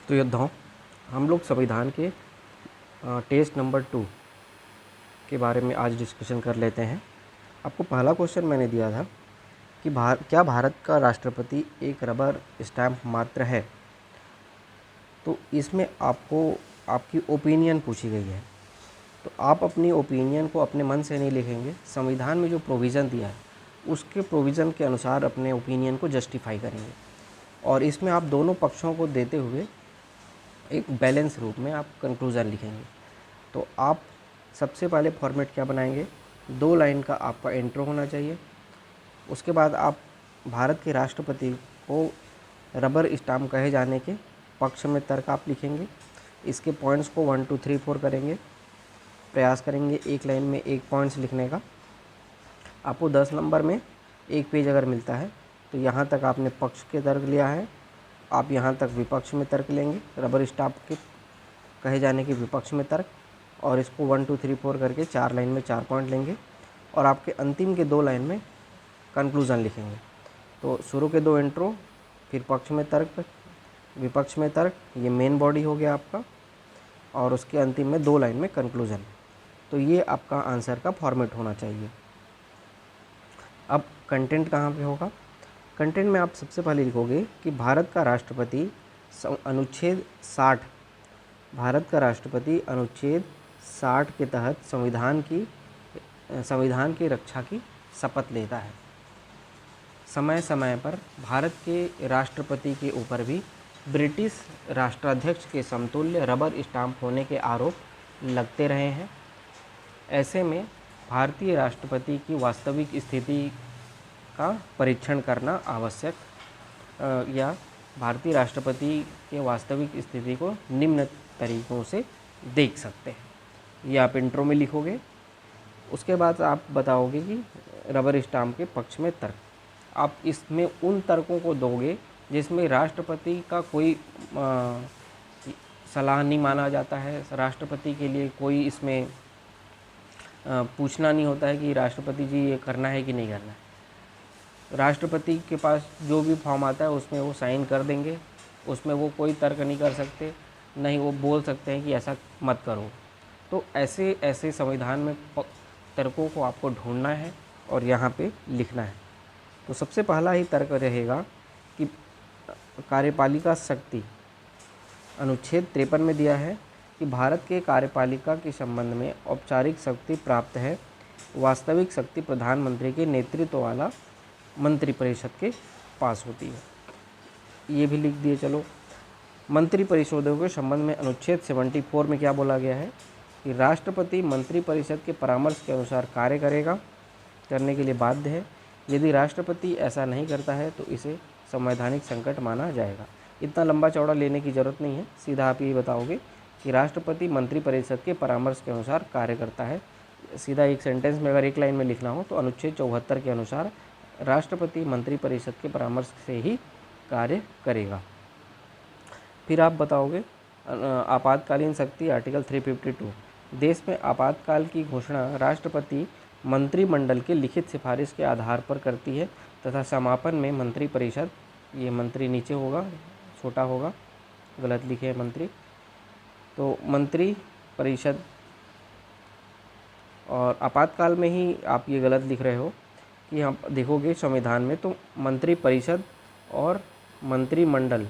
तो योद्धाओं, हम लोग संविधान के टेस्ट नंबर 2 के बारे में आज डिस्कशन कर लेते हैं। आपको पहला क्वेश्चन मैंने दिया था कि क्या भारत का राष्ट्रपति एक रबर स्टैम्प मात्र है। तो इसमें आपको आपकी ओपिनियन पूछी गई है। तो आप अपनी ओपिनियन को अपने मन से नहीं लिखेंगे, संविधान में जो प्रोविज़न दिया है उसके प्रोविज़न के अनुसार अपने ओपिनियन को जस्टिफाई करेंगे। और इसमें आप दोनों पक्षों को देते हुए एक बैलेंस रूप में आप कंक्लूज़न लिखेंगे। तो आप सबसे पहले फॉर्मेट क्या बनाएंगे, 2 लाइन का आपका इंट्रो होना चाहिए। उसके बाद आप भारत के राष्ट्रपति को रबर स्टाम्प कहे जाने के पक्ष में तर्क आप लिखेंगे। इसके पॉइंट्स को 1 2 3 4 करेंगे, प्रयास करेंगे एक लाइन में 1 पॉइंट्स लिखने का। आपको 10 नंबर में 1 पेज अगर मिलता है तो यहाँ तक आपने पक्ष के तर्क लिया है, आप यहाँ तक विपक्ष में तर्क लेंगे, रबर स्टाम्प के कहे जाने के विपक्ष में तर्क, और इसको 1 2 3 4 करके 4 लाइन में 4 पॉइंट लेंगे और आपके अंतिम के 2 लाइन में कंक्लूज़न लिखेंगे। तो शुरू के 2 इंट्रो, फिर पक्ष में तर्क, विपक्ष में तर्क, ये मेन बॉडी हो गया आपका, और उसके अंतिम में 2 लाइन में कंक्लूज़न। तो ये आपका आंसर का फॉर्मेट होना चाहिए। अब कंटेंट कहाँ पे होगा? कंटेंट में आप सबसे पहले लिखोगे कि भारत का राष्ट्रपति अनुच्छेद 60, भारत का राष्ट्रपति अनुच्छेद 60 के तहत संविधान की रक्षा की शपथ लेता है। समय समय पर भारत के राष्ट्रपति के ऊपर भी ब्रिटिश राष्ट्राध्यक्ष के समतुल्य रबर स्टाम्प होने के आरोप लगते रहे हैं। ऐसे में भारतीय राष्ट्रपति की वास्तविक स्थिति का परीक्षण करना आवश्यक, या भारतीय राष्ट्रपति के वास्तविक स्थिति को निम्न तरीकों से देख सकते हैं। ये आप इंट्रो में लिखोगे। उसके बाद आप बताओगे कि रबर स्टाम्प के पक्ष में तर्क। आप इसमें उन तर्कों को दोगे जिसमें राष्ट्रपति का कोई सलाह नहीं माना जाता है, राष्ट्रपति के लिए कोई इसमें पूछना नहीं होता है कि राष्ट्रपति जी ये करना है कि नहीं करना है। राष्ट्रपति के पास जो भी फॉर्म आता है उसमें वो साइन कर देंगे, उसमें वो कोई तर्क नहीं कर सकते, नहीं वो बोल सकते हैं कि ऐसा मत करो। तो ऐसे संविधान में तर्कों को आपको ढूंढना है और यहाँ पे लिखना है। तो सबसे पहला ही तर्क रहेगा कि कार्यपालिका शक्ति, अनुच्छेद 53 में दिया है कि भारत के कार्यपालिका के संबंध में औपचारिक शक्ति प्राप्त है, वास्तविक शक्ति प्रधानमंत्री के नेतृत्व वाला मंत्रिपरिषद के पास होती है। ये भी लिख दिए। चलो, मंत्रिपरिषदों के संबंध में अनुच्छेद 74 में क्या बोला गया है कि राष्ट्रपति मंत्रिपरिषद के परामर्श के अनुसार कार्य करने के लिए बाध्य है। यदि राष्ट्रपति ऐसा नहीं करता है तो इसे संवैधानिक संकट माना जाएगा। इतना लंबा चौड़ा लेने की ज़रूरत नहीं है, सीधा आप ये बताओगे कि राष्ट्रपति मंत्रिपरिषद के परामर्श के अनुसार कार्य करता है। सीधा एक सेंटेंस में अगर एक लाइन में लिखना हो तो अनुच्छेद 74 के अनुसार राष्ट्रपति मंत्रिपरिषद के परामर्श से ही कार्य करेगा। फिर आप बताओगे आपातकालीन शक्ति, आर्टिकल 352, देश में आपातकाल की घोषणा राष्ट्रपति मंत्रिमंडल के लिखित सिफारिश के आधार पर करती है तथा समापन में मंत्रिपरिषद, ये मंत्री नीचे होगा, छोटा होगा, गलत लिखे है मंत्री, तो मंत्री परिषद, और आपातकाल में ही आप ये गलत लिख रहे हो कि आप देखोगे संविधान में तो मंत्री परिषद और मंत्रिमंडल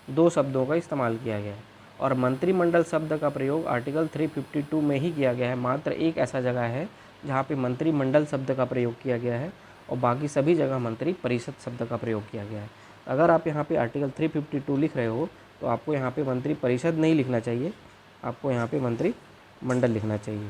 2 शब्दों का इस्तेमाल किया गया है, और मंत्रिमंडल शब्द का प्रयोग आर्टिकल 352 में ही किया गया है। मात्र एक ऐसा जगह है जहाँ पे मंत्रिमंडल शब्द का प्रयोग किया गया है और बाकी सभी जगह मंत्री परिषद शब्द का प्रयोग किया गया है। अगर आप यहाँ पे आर्टिकल 352 लिख रहे हो तो आपको यहाँ पे मंत्री परिषद नहीं लिखना चाहिए, आपको यहाँ पे मंत्रिमंडल लिखना चाहिए।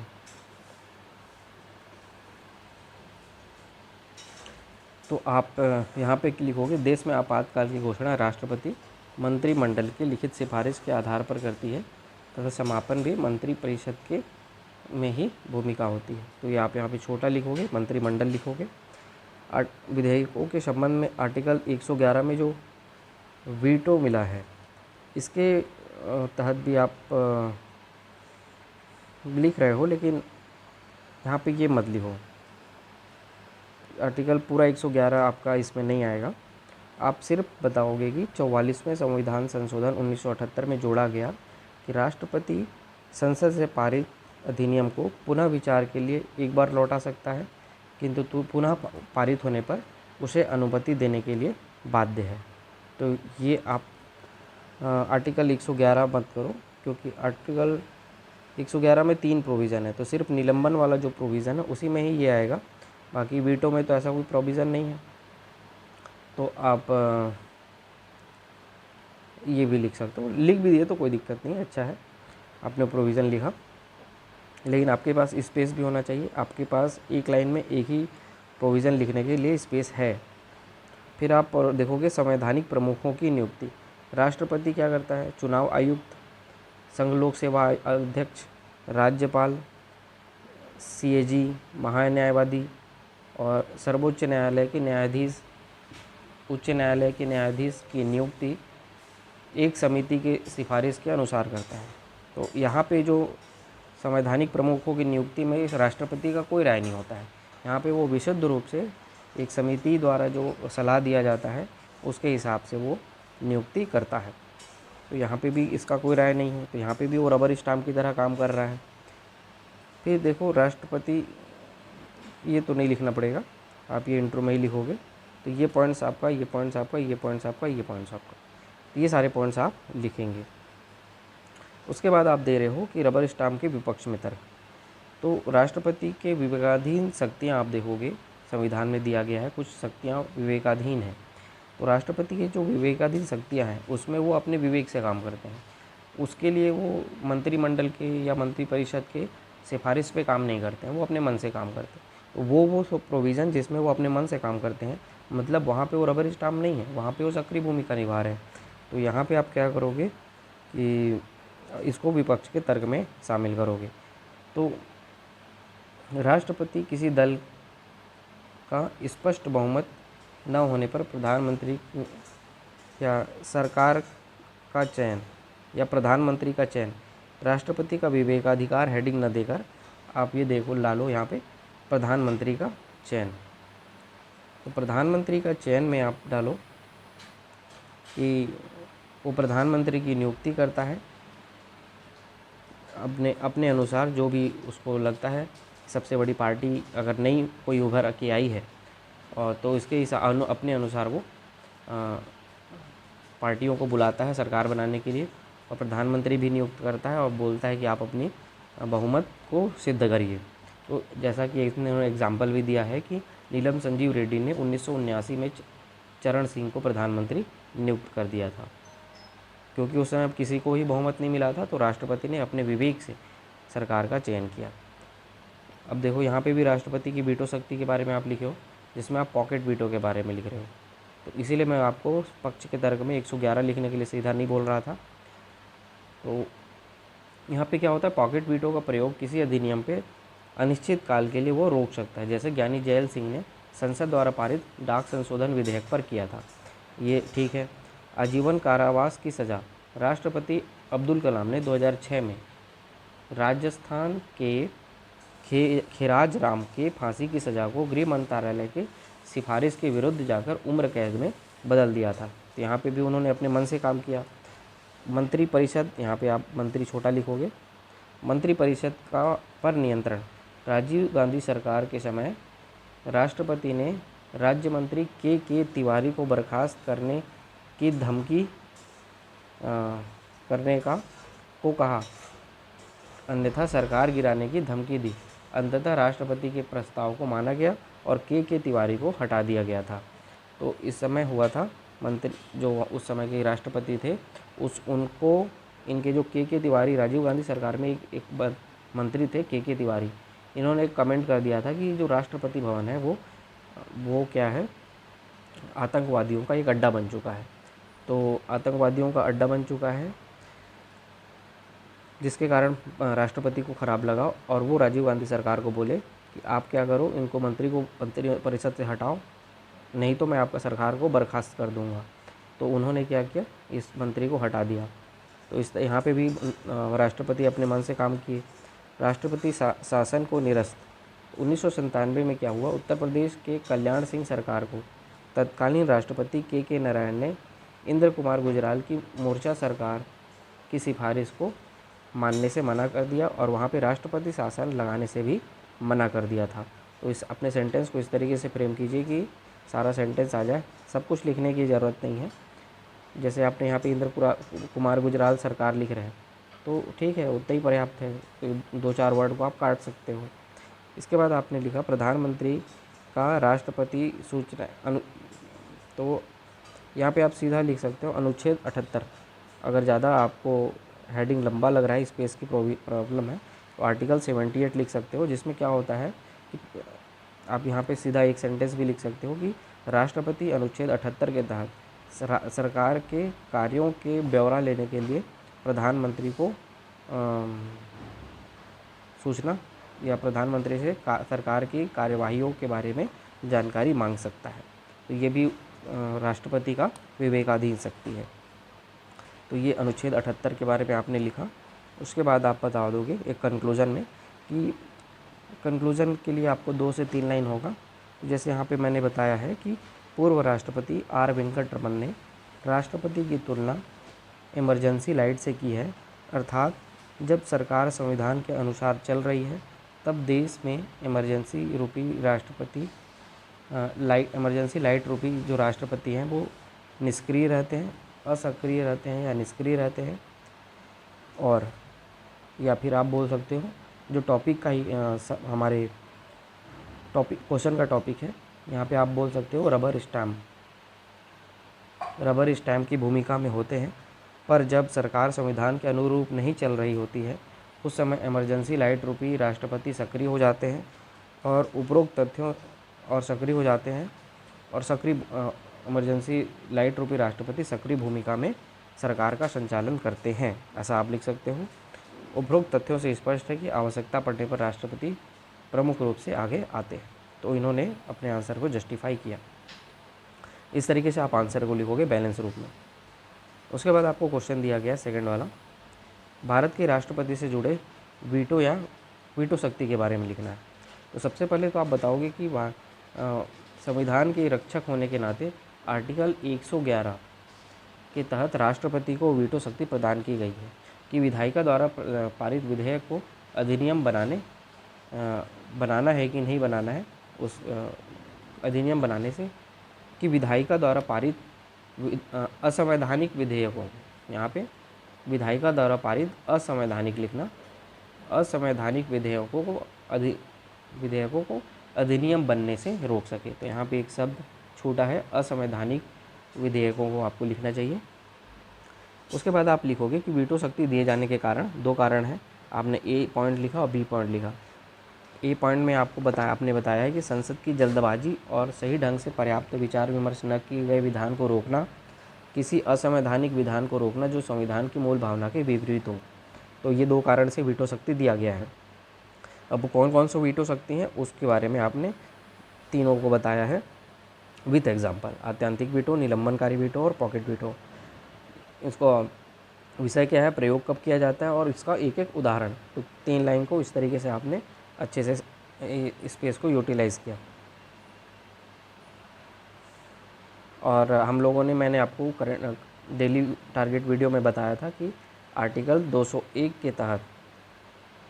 तो आप यहाँ पे लिखोगे देश में आपातकाल की घोषणा राष्ट्रपति मंत्रिमंडल के लिखित सिफारिश के आधार पर करती है तथा समापन भी मंत्रिपरिषद के में ही भूमिका होती है। तो ये आप यहाँ पे छोटा लिखोगे, मंत्रिमंडल लिखोगे। विधेयकों के संबंध में आर्टिकल 111 में जो वीटो मिला है इसके तहत भी आप लिख रहे हो, लेकिन यहाँ पे ये मत लिखो, आर्टिकल पूरा 111 आपका इसमें नहीं आएगा। आप सिर्फ बताओगे कि 44वें संविधान संशोधन 1978 में जोड़ा गया कि राष्ट्रपति संसद से पारित अधिनियम को पुनः विचार के लिए एक बार लौटा सकता है, किंतु पुनः पारित होने पर उसे अनुमति देने के लिए बाध्य है। तो ये आप आर्टिकल 111 मत करो, क्योंकि आर्टिकल 111 में 3 प्रोविज़न है, तो सिर्फ निलंबन वाला जो प्रोविज़न है उसी में ही ये आएगा, बाकी वीटो में तो ऐसा कोई प्रोविज़न नहीं है। तो आप ये भी लिख सकते हो, लिख भी दिए तो कोई दिक्कत नहीं है, अच्छा है आपने प्रोविज़न लिखा, लेकिन आपके पास स्पेस भी होना चाहिए। आपके पास एक लाइन में एक ही प्रोविज़न लिखने के लिए स्पेस है। फिर आप देखोगे संवैधानिक प्रमुखों की नियुक्ति। राष्ट्रपति क्या करता है? चुनाव आयुक्त, संघ लोक सेवा अध्यक्ष, राज्यपाल, सीएजी, महान्यायवादी और सर्वोच्च न्यायालय के न्यायाधीश, उच्च न्यायालय के न्यायाधीश की नियुक्ति एक समिति के सिफारिश के अनुसार करता है। तो यहाँ पे जो संवैधानिक प्रमुखों की नियुक्ति में राष्ट्रपति का कोई राय नहीं होता है। यहाँ पे वो विशुद्ध रूप से एक समिति द्वारा जो सलाह दिया जाता है उसके हिसाब से वो नियुक्ति करता है। तो यहाँ पे भी इसका कोई राय नहीं है, तो यहाँ पे भी वो रबर स्टाम्प की तरह काम कर रहा है। फिर देखो राष्ट्रपति, ये तो नहीं लिखना पड़ेगा, आप ये इंट्रो में ही लिखोगे। तो ये पॉइंट्स आपका, ये पॉइंट्स आपका, ये पॉइंट्स आपका, ये पॉइंट्स आपका, ये सारे पॉइंट्स आप लिखेंगे। उसके बाद आप दे रहे हो कि रबर स्टाम्प के विपक्ष में तर्क। तो राष्ट्रपति के विवेकाधीन शक्तियाँ आप देखोगे, संविधान में दिया गया है कुछ शक्तियाँ विवेकाधीन हैं। तो राष्ट्रपति की जो विवेकाधीन शक्तियाँ हैं उसमें वो अपने विवेक से काम करते हैं। उसके लिए वो मंत्रिमंडल के या मंत्रिपरिषद के सिफारिश पे काम नहीं करते हैं, वो अपने मन से काम करते हैं। तो वो सब प्रोविज़न जिसमें वो अपने मन से काम करते हैं, मतलब वहाँ पे वो रबर स्टाम्प नहीं है, वहाँ पे वो सक्रिय भूमिका निभा रहे हैं। तो यहाँ पे आप क्या करोगे कि इसको विपक्ष के तर्क में शामिल करोगे। तो राष्ट्रपति किसी दल का स्पष्ट बहुमत न होने पर प्रधानमंत्री या सरकार का चयन या प्रधानमंत्री का चयन, राष्ट्रपति का विवेकाधिकार हेडिंग न देकर आप ये देखो ला लो यहाँ पे प्रधानमंत्री का चयन। तो प्रधानमंत्री का चयन में आप डालो कि वो प्रधानमंत्री की नियुक्ति करता है अपने अनुसार, जो भी उसको लगता है। सबसे बड़ी पार्टी अगर नई कोई उभर के आई है और तो इसके अपने अनुसार वो पार्टियों को बुलाता है सरकार बनाने के लिए, और प्रधानमंत्री भी नियुक्त करता है और बोलता है कि आप अपनी बहुमत को सिद्ध करिए। तो जैसा कि इन्होंने एग्जाम्पल भी दिया है कि नीलम संजीव रेड्डी ने 1979 में चरण सिंह को प्रधानमंत्री नियुक्त कर दिया था, क्योंकि उस समय किसी को ही बहुमत नहीं मिला था। तो राष्ट्रपति ने अपने विवेक से सरकार का चयन किया। अब देखो यहाँ पे भी राष्ट्रपति की वीटो शक्ति के बारे में आप लिखे हो, जिसमें आप पॉकेट वीटो के बारे में लिख रहे हो। तो इसीलिए मैं आपको पक्ष के तर्क में 111 लिखने के लिए सीधा नहीं बोल रहा था। तो यहाँ पे क्या होता है, पॉकेट वीटो का प्रयोग किसी अधिनियम पे अनिश्चित काल के लिए वो रोक सकता है, जैसे ज्ञानी जैल सिंह ने संसद द्वारा पारित डाक संशोधन विधेयक पर किया था। ये ठीक है। आजीवन कारावास की सज़ा, राष्ट्रपति अब्दुल कलाम ने 2006 में राजस्थान के खिराज राम के फांसी की सज़ा को गृह मंत्रालय के सिफारिश के विरुद्ध जाकर उम्र कैद में बदल दिया था। तो यहाँ पे भी उन्होंने अपने मन से काम किया। मंत्रिपरिषद, यहाँ पे आप मंत्री छोटा लिखोगे। मंत्रिपरिषद का पर नियंत्रण, राजीव गांधी सरकार के समय राष्ट्रपति ने राज्य मंत्री के तिवारी को बर्खास्त करने की धमकी करने को कहा, अन्यथा सरकार गिराने की धमकी दी। अंततः राष्ट्रपति के प्रस्ताव को माना गया और के तिवारी को हटा दिया गया था। तो इस समय हुआ था, मंत्री जो उस समय के राष्ट्रपति थे उनको इनके जो के तिवारी, राजीव गांधी सरकार में एक मंत्री थे के तिवारी, इन्होंने एक कमेंट कर दिया था कि जो राष्ट्रपति भवन है वो क्या है, आतंकवादियों का एक अड्डा बन चुका है। तो आतंकवादियों का अड्डा बन चुका है, जिसके कारण राष्ट्रपति को ख़राब लगा और वो राजीव गांधी सरकार को बोले कि आप क्या करो, इनको मंत्री परिषद से हटाओ, नहीं तो मैं आपका सरकार को बर्खास्त कर दूंगा। तो उन्होंने क्या किया, इस मंत्री को हटा दिया। तो इस यहाँ पे भी राष्ट्रपति अपने मन से काम किए। राष्ट्रपति शासन को निरस्त, 1997 में क्या हुआ, उत्तर प्रदेश के कल्याण सिंह सरकार को तत्कालीन राष्ट्रपति के नारायण ने इंद्र कुमार गुजराल की मोर्चा सरकार की सिफारिश को मानने से मना कर दिया और वहाँ पे राष्ट्रपति शासन लगाने से भी मना कर दिया था। तो इस अपने सेंटेंस को इस तरीके से फ्रेम कीजिए कि सारा सेंटेंस आ जाए, सब कुछ लिखने की ज़रूरत नहीं है। जैसे आपने यहाँ पे कुमार गुजराल सरकार लिख रहे हैं तो ठीक है, उतना ही पर्याप्त है, तो 2-4 वर्ड को आप काट सकते हो। इसके बाद आपने लिखा प्रधानमंत्री का राष्ट्रपति सूचना तो यहाँ पे आप सीधा लिख सकते हो अनुच्छेद 78। अगर ज़्यादा आपको हेडिंग लंबा लग रहा है, स्पेस की प्रॉब्लम है, तो आर्टिकल 78 लिख सकते हो, जिसमें क्या होता है कि आप यहाँ पे सीधा एक सेंटेंस भी लिख सकते हो कि राष्ट्रपति अनुच्छेद 78 के तहत सरकार के कार्यों के ब्यौरा लेने के लिए प्रधानमंत्री को सूचना या प्रधानमंत्री से सरकार की कार्यवाहियों के बारे में जानकारी मांग सकता है। तो ये भी राष्ट्रपति का विवेकाधीन शक्ति है। तो ये अनुच्छेद 78 के बारे में आपने लिखा। उसके बाद आप बता दोगे एक कंक्लूज़न में कि कंक्लूज़न के लिए आपको 2 से 3 लाइन होगा। जैसे यहाँ पे मैंने बताया है कि पूर्व राष्ट्रपति आर वेंकटरमन ने राष्ट्रपति की तुलना इमरजेंसी लाइट से की है, अर्थात जब सरकार संविधान के अनुसार चल रही है तब देश में इमरजेंसी लाइट रूपी जो राष्ट्रपति हैं वो निष्क्रिय रहते हैं, असक्रिय रहते हैं या निष्क्रिय रहते हैं। और या फिर आप बोल सकते हो जो टॉपिक का ही हमारे टॉपिक क्वेश्चन का टॉपिक है, यहाँ पे आप बोल सकते हो रबर स्टैम्प की भूमिका में होते हैं, पर जब सरकार संविधान के अनुरूप नहीं चल रही होती है उस समय इमरजेंसी लाइट रूपी राष्ट्रपति सक्रिय हो जाते हैं और उपरोक्त तथ्यों और सक्रिय हो जाते हैं और इमरजेंसी लाइट रूपी राष्ट्रपति सक्रिय भूमिका में सरकार का संचालन करते हैं, ऐसा आप लिख सकते हो। उपरोक्त तथ्यों से स्पष्ट है कि आवश्यकता पड़ने पर राष्ट्रपति प्रमुख रूप से आगे आते हैं। तो इन्होंने अपने आंसर को जस्टिफाई किया। इस तरीके से आप आंसर को लिखोगे बैलेंस रूप में। उसके बाद आपको क्वेश्चन दिया गया सेकंड वाला, भारत के राष्ट्रपति से जुड़े वीटो या वीटो शक्ति के बारे में लिखना है। तो सबसे पहले तो आप बताओगे कि संविधान के रक्षक होने के नाते आर्टिकल 111 के तहत राष्ट्रपति को वीटो शक्ति प्रदान की गई है कि विधायिका द्वारा पारित विधेयक को अधिनियम बनाना है कि नहीं बनाना है। उस अधिनियम बनाने से कि विधायिका द्वारा पारित असंवैधानिक विधेयकों, यहाँ पे विधायिका द्वारा पारित असंवैधानिक लिखना, असंवैधानिक विधेयकों को अधिनियम बनने से रोक सके। तो यहाँ पे एक शब्द छूटा है, असंवैधानिक विधेयकों को आपको लिखना चाहिए। उसके बाद आप लिखोगे कि वीटो शक्ति दिए जाने के कारण 2 कारण हैं। आपने ए पॉइंट लिखा और बी पॉइंट लिखा। ए पॉइंट में आपने बताया है कि संसद की जल्दबाजी और सही ढंग से पर्याप्त विचार विमर्श न किए गए विधान को रोकना, किसी असंवैधानिक विधान को रोकना जो संविधान की मूल भावना के विपरीत हो। तो ये 2 कारण से वीटो शक्ति दिया गया है। अब कौन कौन सी वीटो शक्ति हैं उसके बारे में आपने तीनों को बताया है विथ एग्जाम्पल, आत्यांतिक वीटो, निलंबनकारी वीटो और पॉकेट वीटो। इसको विषय क्या है, प्रयोग कब किया जाता है और इसका एक एक उदाहरण। तो 3 लाइन को इस तरीके से आपने अच्छे से स्पेस को यूटिलाइज़ किया। और हम लोगों ने मैंने आपको डेली टारगेट वीडियो में बताया था कि आर्टिकल 201 के तहत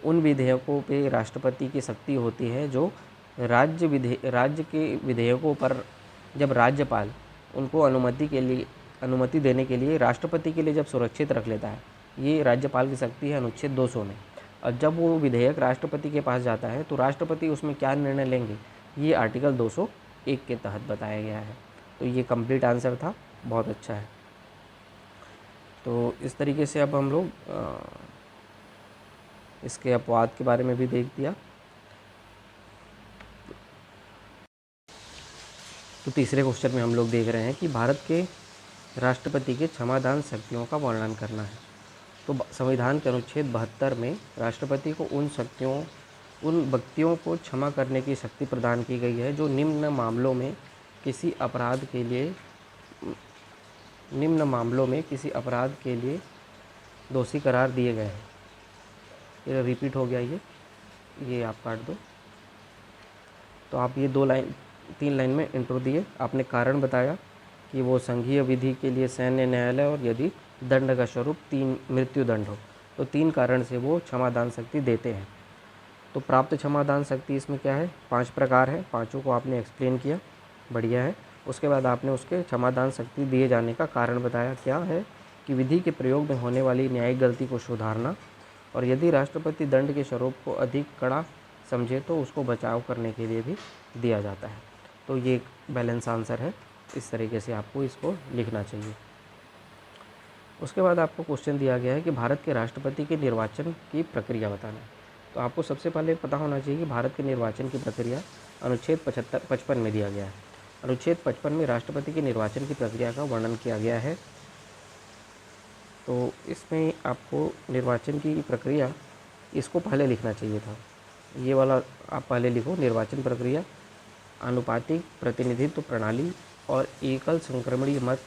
उन विधेयकों पे राष्ट्रपति की शक्ति होती है जो राज्य के विधेयकों पर जब राज्यपाल उनको अनुमति देने के लिए राष्ट्रपति के लिए जब सुरक्षित रख लेता है, ये राज्यपाल की शक्ति है अनुच्छेद 200 में। और जब वो विधेयक राष्ट्रपति के पास जाता है तो राष्ट्रपति उसमें क्या निर्णय लेंगे, ये आर्टिकल 201 के तहत बताया गया है। तो ये कंप्लीट आंसर था, बहुत अच्छा है। तो इस तरीके से अब हम लोग इसके अपवाद के बारे में भी देख दिया। तो तीसरे क्वेश्चन में हम लोग देख रहे हैं कि भारत के राष्ट्रपति के क्षमादान शक्तियों का वर्णन करना है। तो संविधान के अनुच्छेद 72 में राष्ट्रपति को उन व्यक्तियों को क्षमा करने की शक्ति प्रदान की गई है जो निम्न मामलों में किसी अपराध के लिए दोषी करार दिए गए हैं। ये रिपीट हो गया, ये आप काट दो। तो आप ये 2 लाइन 3 लाइन में इंट्रो दिए, आपने कारण बताया कि वो संघीय विधि के लिए सैन्य न्यायालय और यदि दंड का स्वरूप 3 मृत्यु दंड हो तो 3 कारण से वो क्षमादान शक्ति देते हैं। तो प्राप्त क्षमादान शक्ति इसमें क्या है, 5 प्रकार है, पाँचों को आपने एक्सप्लेन किया, बढ़िया है। उसके बाद आपने उसके क्षमादान शक्ति दिए जाने का कारण बताया, क्या है कि विधि के प्रयोग में होने वाली न्यायिक गलती को सुधारना, और यदि राष्ट्रपति दंड के स्वरूप को अधिक कड़ा समझे तो उसको बचाव करने के लिए भी दिया जाता है। तो ये एक बैलेंस आंसर है, इस तरीके से आपको इसको लिखना चाहिए। उसके बाद आपको क्वेश्चन दिया गया है कि भारत के राष्ट्रपति के निर्वाचन की प्रक्रिया बताना है। तो आपको सबसे पहले पता होना चाहिए कि भारत के निर्वाचन की प्रक्रिया अनुच्छेद 55 में दिया गया है। अनुच्छेद 55 में राष्ट्रपति के निर्वाचन की प्रक्रिया का वर्णन किया गया है। तो इसमें आपको निर्वाचन की प्रक्रिया, इसको पहले लिखना चाहिए था, ये वाला आप पहले लिखो, निर्वाचन प्रक्रिया आनुपातिक प्रतिनिधित्व प्रणाली और एकल संक्रमणीय मत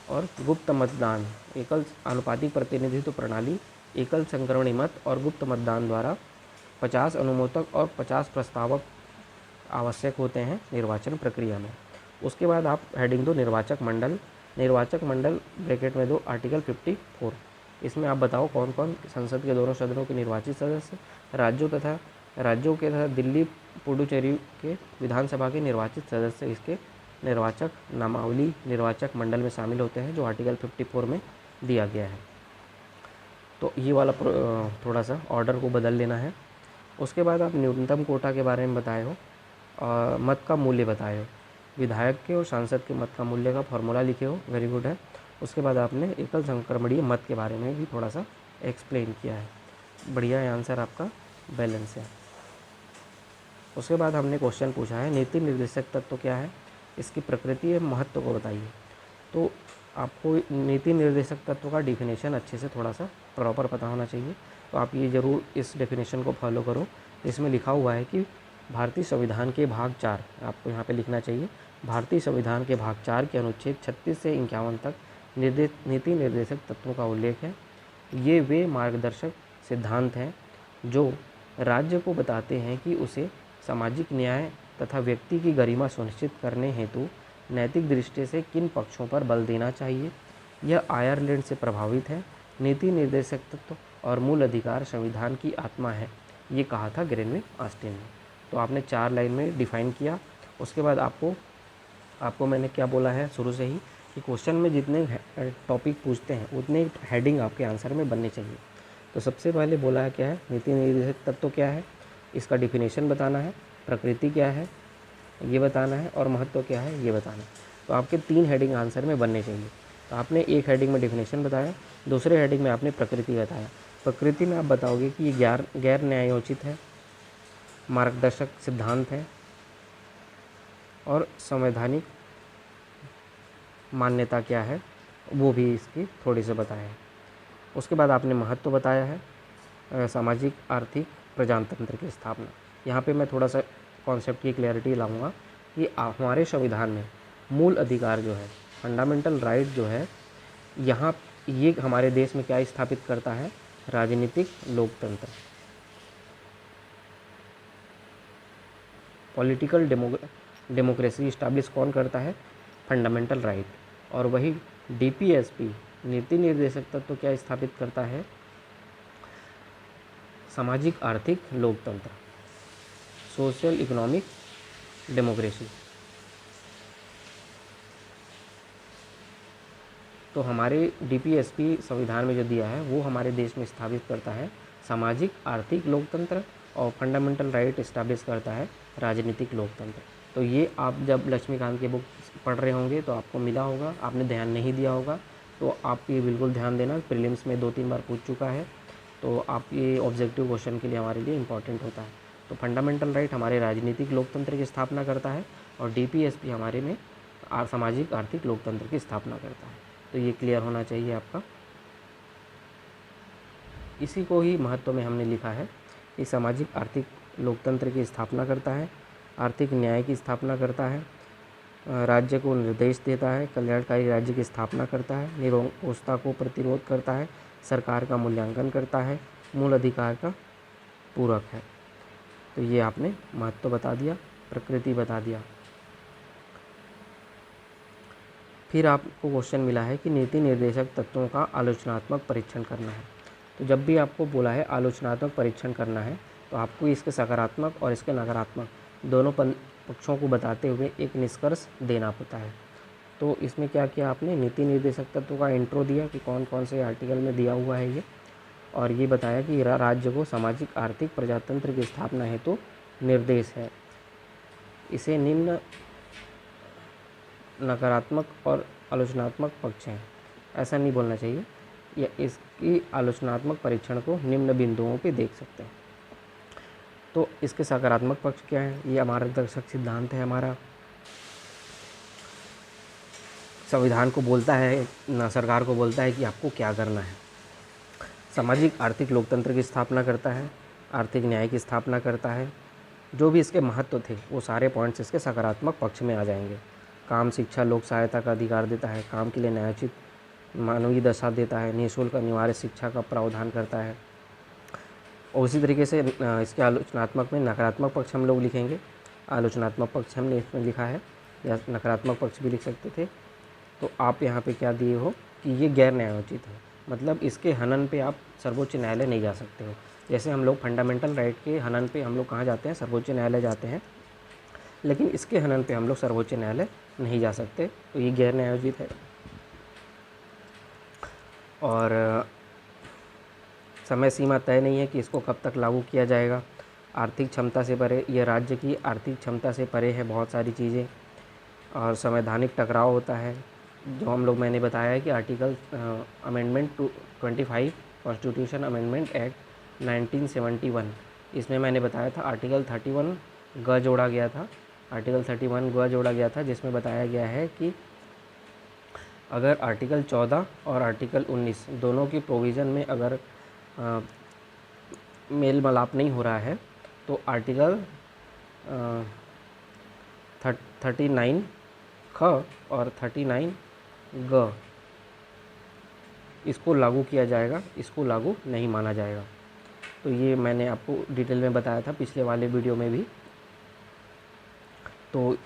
और गुप्त मतदान, एकल आनुपातिक प्रतिनिधित्व प्रणाली, एकल संक्रमणीय मत और गुप्त मतदान द्वारा 50 अनुमोदक और 50 प्रस्तावक आवश्यक होते हैं निर्वाचन प्रक्रिया में। उसके बाद आप हेडिंग दो निर्वाचक मंडल, निर्वाचक मंडल ब्रैकेट में दो आर्टिकल 54, इसमें आप बताओ कौन कौन संसद के दोनों सदनों के निर्वाचित सदस्य, राज्यों के तथा दिल्ली पुडुचेरी के विधानसभा के निर्वाचित सदस्य इसके निर्वाचक नामावली निर्वाचक मंडल में शामिल होते हैं, जो आर्टिकल 54 में दिया गया है। तो ये वाला थोड़ा सा ऑर्डर को बदल लेना है। उसके बाद आप न्यूनतम कोटा के बारे में बताए हो, मत का मूल्य बताए हो, विधायक के और सांसद के मत का मूल्य का फॉर्मूला लिखे हो, वेरी गुड है। उसके बाद आपने एकल संक्रमणीय मत के बारे में भी थोड़ा सा एक्सप्लेन किया है, बढ़िया है, आंसर आपका बैलेंस है। उसके बाद हमने क्वेश्चन पूछा है नीति निर्देशक तत्व क्या है, इसकी प्रकृति एवं महत्व को बताइए। तो आपको नीति निर्देशक तत्व का डिफिनेशन अच्छे से थोड़ा सा प्रॉपर पता होना चाहिए, तो आप ये ज़रूर इस डेफिनेशन को फॉलो करो। इसमें लिखा हुआ है कि भारतीय संविधान के भाग 4, आपको यहाँ पे लिखना चाहिए, भारतीय संविधान के भाग 4 के अनुच्छेद 36 से 51 तक नीति निर्देशक तत्वों का उल्लेख है। ये वे मार्गदर्शक सिद्धांत हैं जो राज्य को बताते हैं कि उसे सामाजिक न्याय तथा व्यक्ति की गरिमा सुनिश्चित करने हेतु नैतिक दृष्टि से किन पक्षों पर बल देना चाहिए। यह आयरलैंड से प्रभावित है। नीति निर्देशक तत्व और मूल अधिकार संविधान की आत्मा है, ये कहा था ग्रेनविल ऑस्टिन ने। तो आपने 4 लाइन में डिफाइन किया। उसके बाद आपको मैंने क्या बोला है शुरू से ही कि क्वेश्चन में जितने टॉपिक पूछते हैं उतने हेडिंग आपके आंसर में बनने चाहिए। तो सबसे पहले बोला है क्या है, नीति निर्देशक तत्व क्या है, इसका डिफिनेशन बताना है, प्रकृति क्या है ये बताना है, और महत्व क्या है ये बताना है। तो आपके 3 हेडिंग आंसर में बनने चाहिए। तो आपने एक हेडिंग में डिफिनेशन बताया, दूसरे हेडिंग में आपने प्रकृति बताया। प्रकृति में आप बताओगे कि ये गैर न्यायोचित है, मार्गदर्शक सिद्धांत है और संवैधानिक मान्यता क्या है वो भी इसकी थोड़ी से बताया है। उसके बाद आपने महत्व बताया है, सामाजिक आर्थिक प्रजातंत्र की स्थापना। यहाँ पे मैं थोड़ा सा कॉन्सेप्ट की क्लैरिटी लाऊंगा कि हमारे संविधान में मूल अधिकार जो है, फंडामेंटल राइट जो है, यहाँ ये हमारे देश में क्या स्थापित करता है, राजनीतिक लोकतंत्र, पॉलिटिकल डेमोक्रेसी इस्टाब्लिश कौन करता है, फंडामेंटल राइट। और वही डीपीएसपी नीति निर्देशक तत्व क्या स्थापित करता है, सामाजिक आर्थिक लोकतंत्र, सोशल इकोनॉमिक डेमोक्रेसी। तो हमारे डीपीएसपी संविधान में जो दिया है वो हमारे देश में स्थापित करता है सामाजिक आर्थिक लोकतंत्र, और फंडामेंटल राइट इस्टाब्लिश करता है राजनीतिक लोकतंत्र। तो ये आप जब लक्ष्मीकांत के बुक पढ़ रहे होंगे तो आपको मिला होगा, आपने ध्यान नहीं दिया होगा तो आप ये बिल्कुल ध्यान देना, प्रीलिम्स में 2-3 बार पूछ चुका है, तो आप ये ऑब्जेक्टिव क्वेश्चन के लिए हमारे लिए इंपॉर्टेंट होता है। तो फंडामेंटल राइट हमारे राजनीतिक लोकतंत्र की स्थापना करता है और डीपीएसपी हमारे में सामाजिक आर्थिक लोकतंत्र की स्थापना करता है। तो ये क्लियर होना चाहिए आपका। इसी को ही महत्व में हमने लिखा है कि सामाजिक आर्थिक लोकतंत्र की स्थापना करता है, आर्थिक न्याय की स्थापना करता है, राज्य को निर्देश देता है, कल्याणकारी राज्य की स्थापना करता है, निरंकुशता को प्रतिरोध करता है, सरकार का मूल्यांकन करता है, मूल अधिकार का पूरक है। तो ये आपने महत्व बता दिया, प्रकृति बता दिया। फिर आपको क्वेश्चन मिला है कि नीति निर्देशक तत्वों का आलोचनात्मक परीक्षण करना है। तो जब भी आपको बोला है आलोचनात्मक परीक्षण करना है तो आपको इसके सकारात्मक और इसके नकारात्मक दोनों पक्षों को बताते हुए एक निष्कर्ष देना होता है। तो इसमें क्या किया आपने, नीति निर्देशक तत्वों का इंट्रो दिया कि कौन कौन से आर्टिकल में दिया हुआ है ये, और ये बताया कि राज्य को सामाजिक आर्थिक प्रजातंत्र की स्थापना हेतु निर्देश है। इसे निम्न नकारात्मक और आलोचनात्मक पक्ष हैं, ऐसा नहीं बोलना चाहिए, या इसकी आलोचनात्मक परीक्षण को निम्न बिंदुओं पे देख सकते हैं। तो इसके सकारात्मक पक्ष क्या है, ये हमारा मार्गदर्शक सिद्धांत है, हमारा संविधान को बोलता है ना, सरकार को बोलता है कि आपको क्या करना है। सामाजिक आर्थिक लोकतंत्र की स्थापना करता है, आर्थिक न्याय की स्थापना करता है। जो भी इसके महत्व थे वो सारे पॉइंट्स इसके सकारात्मक पक्ष में आ जाएंगे। काम, शिक्षा, लोक सहायता का अधिकार देता है, काम के लिए न्यायोचित मानवीय दशा देता है, निःशुल्क अनिवार्य शिक्षा का प्रावधान करता है। और उसी तरीके से इसके आलोचनात्मक में नकारात्मक पक्ष हम लोग लिखेंगे। आलोचनात्मक पक्ष हमने इसमें लिखा है, या नकारात्मक पक्ष भी लिख सकते थे। तो आप यहाँ पे क्या दिए हो कि ये गैर न्यायोचित है, मतलब इसके हनन पे आप सर्वोच्च न्यायालय नहीं जा सकते हो। जैसे हम लोग फंडामेंटल राइट के हनन पे हम लोग कहाँ जाते हैं, सर्वोच्च न्यायालय जाते हैं, लेकिन इसके हनन पे हम लोग सर्वोच्च न्यायालय नहीं जा सकते, तो ये गैर न्यायोचित है। और समय सीमा तय नहीं है कि इसको कब तक लागू किया जाएगा। आर्थिक क्षमता से परे, यह राज्य की आर्थिक क्षमता से परे है बहुत सारी चीज़ें। और संवैधानिक टकराव होता है, जो हम लोग मैंने बताया है कि article amendment 25 constitution amendment act 1971, इसमें मैंने बताया था आर्टिकल 31 ग जोड़ा गया था। आर्टिकल 31 ग जोड़ा गया था, जिसमें बताया गया है कि अगर आर्टिकल 14 और आर्टिकल 19 दोनों की प्रोविज़न में अगर मेल मिलाप नहीं हो रहा है तो आर्टिकल 39 ख और 39 ग इसको लागू किया जाएगा, इसको लागू नहीं माना जाएगा। तो ये मैंने आपको डिटेल में बताया था पिछले वाले वीडियो में भी। तो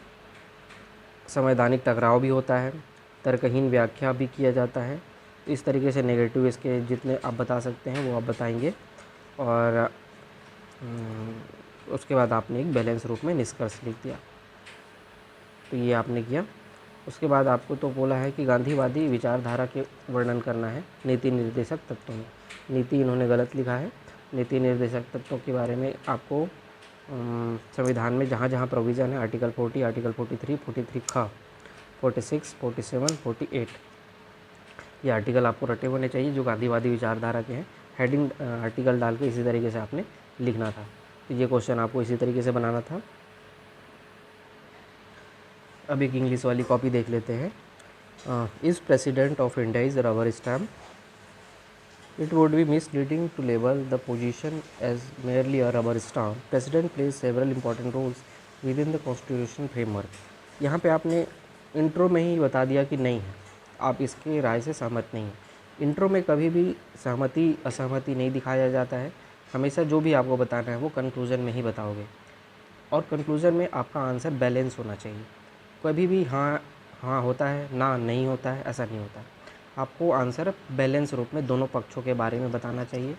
संवैधानिक टकराव भी होता है, तर्कहीन व्याख्या भी किया जाता है। इस तरीके से नेगेटिव इसके जितने आप बता सकते हैं वो आप बताएंगे। और उसके बाद आपने एक बैलेंस रूप में निष्कर्ष लिख दिया, तो ये आपने किया। उसके बाद आपको तो बोला है कि गांधीवादी विचारधारा के वर्णन करना है नीति निर्देशक तत्वों में। नीति इन्होंने गलत लिखा है। नीति निर्देशक तत्वों के बारे में आपको संविधान में जहाँ जहाँ प्रोविज़न है, आर्टिकल 40, आर्टिकल 43, 43 ख, 46, 47, 48, ये आर्टिकल आपको रटे होने चाहिए जो गांधीवादी विचारधारा के हैं। हेडिंग आर्टिकल डाल के इसी तरीके से आपने लिखना था। तो ये क्वेश्चन आपको इसी तरीके से बनाना था। अब एक इंग्लिश वाली कॉपी देख लेते हैं। Is president of India is rubber stamp. It would be misleading to label the position as merely a rubber stamp. President plays several important roles within the constitution framework. यहाँ पे आपने intro में ही बता दिया कि नहीं है, आप इसके राय से सहमत नहीं हैं। इंट्रो में कभी भी सहमति असहमति नहीं दिखाया जाता है, हमेशा जो भी आपको बताना है वो कंक्लूजन में ही बताओगे। और कंक्लूजन में आपका आंसर बैलेंस होना चाहिए। कभी भी हाँ हाँ होता है, ना नहीं होता है, ऐसा नहीं होता है। आपको आंसर बैलेंस रूप में दोनों पक्षों के बारे में बताना चाहिए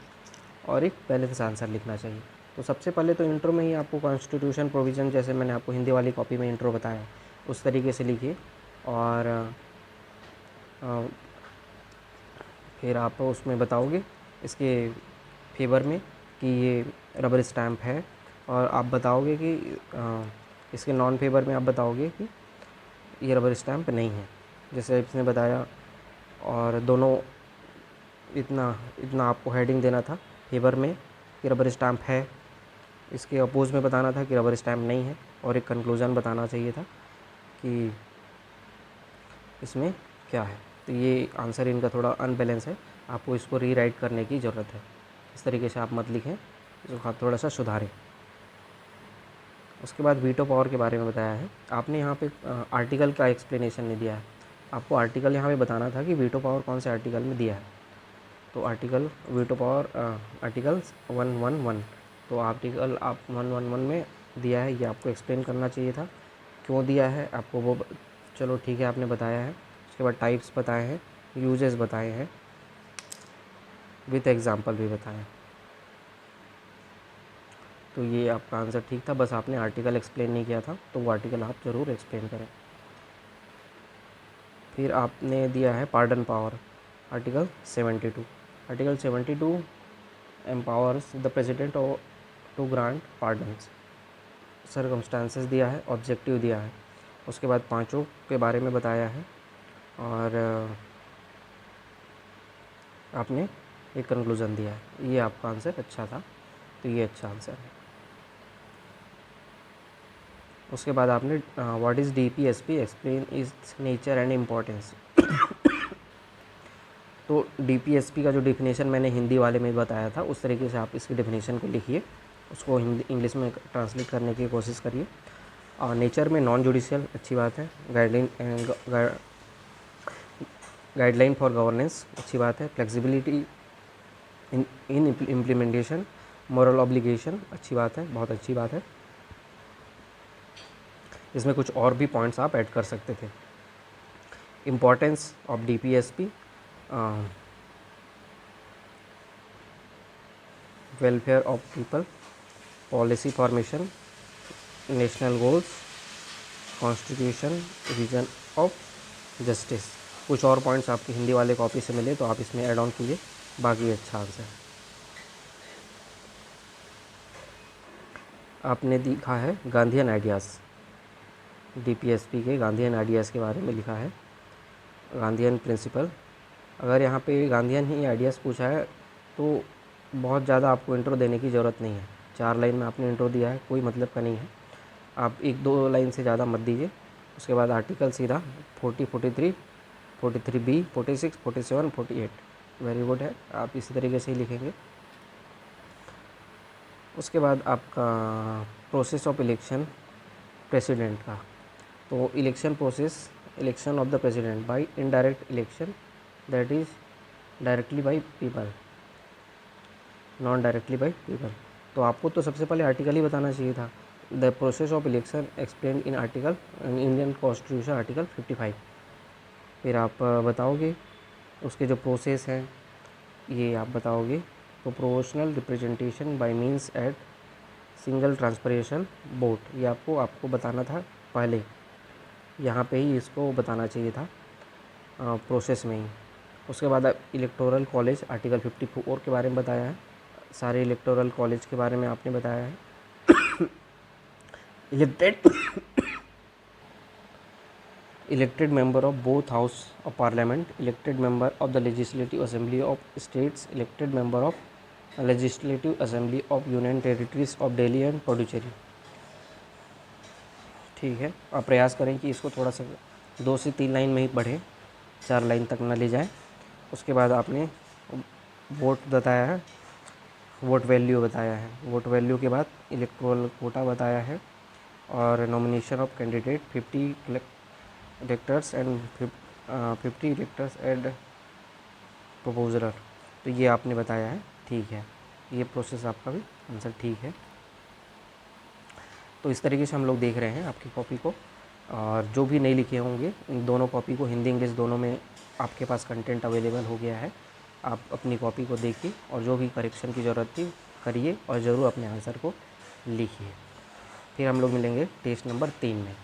और एक बैलेंस आंसर लिखना चाहिए। तो सबसे पहले तो इंट्रो में ही आपको कॉन्स्टिट्यूशन प्रोविज़न, जैसे मैंने आपको हिंदी वाली कॉपी में इंट्रो बताया उस तरीके से लिखिए। और फिर आप उसमें बताओगे इसके फेवर में कि ये रबर स्टैम्प है, और आप बताओगे कि इसके नॉन फेवर में आप बताओगे कि ये रबर स्टैम्प नहीं है, जैसे इसने बताया। और दोनों इतना आपको हेडिंग देना था फेवर में कि रबर स्टैम्प है, इसके अपोज में बताना था कि रबर स्टैम्प नहीं है, और एक कंक्लूजन बताना चाहिए था कि इसमें क्या है। तो ये आंसर इनका थोड़ा अनबैलेंस है, आपको इसको रीराइट करने की ज़रूरत है। इस तरीके से आप मत लिखें, इसको आप थोड़ा सा सुधारें। उसके बाद वीटो पावर के बारे में बताया है आपने, यहाँ पे आर्टिकल का एक्सप्लेनेशन नहीं दिया है। आपको आर्टिकल यहाँ पे बताना था कि वीटो पावर कौन से आर्टिकल में दिया है। तो आर्टिकल वीटो पावर आर्टिकल 111, तो आर्टिकल आप 111 में दिया है, ये आपको एक्सप्लेन करना चाहिए था क्यों दिया है आपको वो। चलो ठीक है, आपने बताया है। उसके उसके बाद टाइप्स बताए हैं, यूजेस बताए हैं, विथ एग्जाम्पल भी बताए हैं। तो ये आपका आंसर ठीक था, बस आपने आर्टिकल एक्सप्लेन नहीं किया था, तो वो आर्टिकल आप ज़रूर एक्सप्लेन करें। फिर आपने दिया है pardon power, article 72। Article 72 empowers the president to grant pardons. Circumstances दिया है, ऑब्जेक्टिव दिया है, उसके बाद पांचों के बारे में बताया है, और आपने एक कंक्लूज़न दिया है। ये आपका आंसर अच्छा था, तो ये अच्छा आंसर है। उसके बाद आपने what is DPSP, explain it's nature and importance. तो DPSP का जो डेफिनेशन मैंने हिंदी वाले में बताया था, उस तरीके से आप इसकी डेफिनेशन को लिखिए, उसको हिंदी इंग्लिश में ट्रांसलेट करने की कोशिश करिए। और नेचर में नॉन जुडिशियल, अच्छी बात है। गाइडलाइन फॉर गवर्नेंस, अच्छी बात है। फ्लेक्सिबिलिटी इन इम्प्लीमेंटेशन, मॉरल ऑब्लिगेशन, अच्छी बात है, बहुत अच्छी बात है। इसमें कुछ और भी पॉइंट्स आप ऐड कर सकते थे। Importance of DPSP, welfare of people, policy formation, national goals, constitution, reason of justice. कुछ और पॉइंट्स आपकी हिंदी वाले कॉपी से मिले तो आप इसमें ऐड ऑन कीजिए, बाकी अच्छा आंसर है। आपने लिखा है गांधीयन आइडियाज़, DPSP के गांधीयन आइडियाज़ के बारे में लिखा है, गांधीयन प्रिंसिपल। अगर यहाँ पे गांधीयन ही आइडियाज़ पूछा है तो बहुत ज़्यादा आपको इंट्रो देने की ज़रूरत नहीं है। 4 लाइन में आपने इंट्रो दिया है, कोई मतलब का नहीं है। आप 1-2 लाइन से ज़्यादा मत दीजिए। उसके बाद आर्टिकल सीधा 40, 43, 43B, 46, 47, 48, वेरी गुड है, आप इसी तरीके से ही लिखेंगे। उसके बाद आपका प्रोसेस ऑफ इलेक्शन प्रेसिडेंट का, तो election process, election of the president bye indirect election, that is directly by people, non directly by people. तो आपको तो सबसे पहले आर्टिकल ही बताना चाहिए था। The process of election explain in article Indian constitution article 55। फिर आप बताओगे उसके जो प्रोसेस हैं, ये आप बताओगे। तो proportional representation by means at single transferable vote, ये आपको बताना था पहले, यहाँ पे ही इसको बताना चाहिए था प्रोसेस में ही। उसके बाद इलेक्टोरल कॉलेज आर्टिकल 54 के बारे में बताया है, सारे इलेक्टोरल कॉलेज के बारे में आपने बताया है। Elected member of both house of parliament, elected member of the legislative assembly of states, elected member of legislative assembly of union territories of Delhi and Puducherry. ठीक है, आप प्रयास करें कि इसको थोड़ा सा 2 से 3 लाइन में ही पढ़ें, 4 लाइन तक ना ले जाए। उसके बाद आपने वोट बताया है, वोट वैल्यू बताया है, वोट वैल्यू के बाद इलेक्टोरल कोटा बताया है, और nomination of candidate 50 electors and 50 electors and proposer, तो ये आपने बताया है। ठीक है, ये प्रोसेस आपका भी आंसर ठीक है। तो इस तरीके से हम लोग देख रहे हैं आपकी कॉपी को, और जो भी नहीं लिखे होंगे इन दोनों कॉपी को, हिंदी इंग्लिश दोनों में आपके पास कंटेंट अवेलेबल हो गया है। आप अपनी कॉपी को देखिए और जो भी करेक्शन की ज़रूरत थी करिए, और ज़रूर अपने आंसर को लिखिए। फिर हम लोग मिलेंगे टेस्ट नंबर 3 में।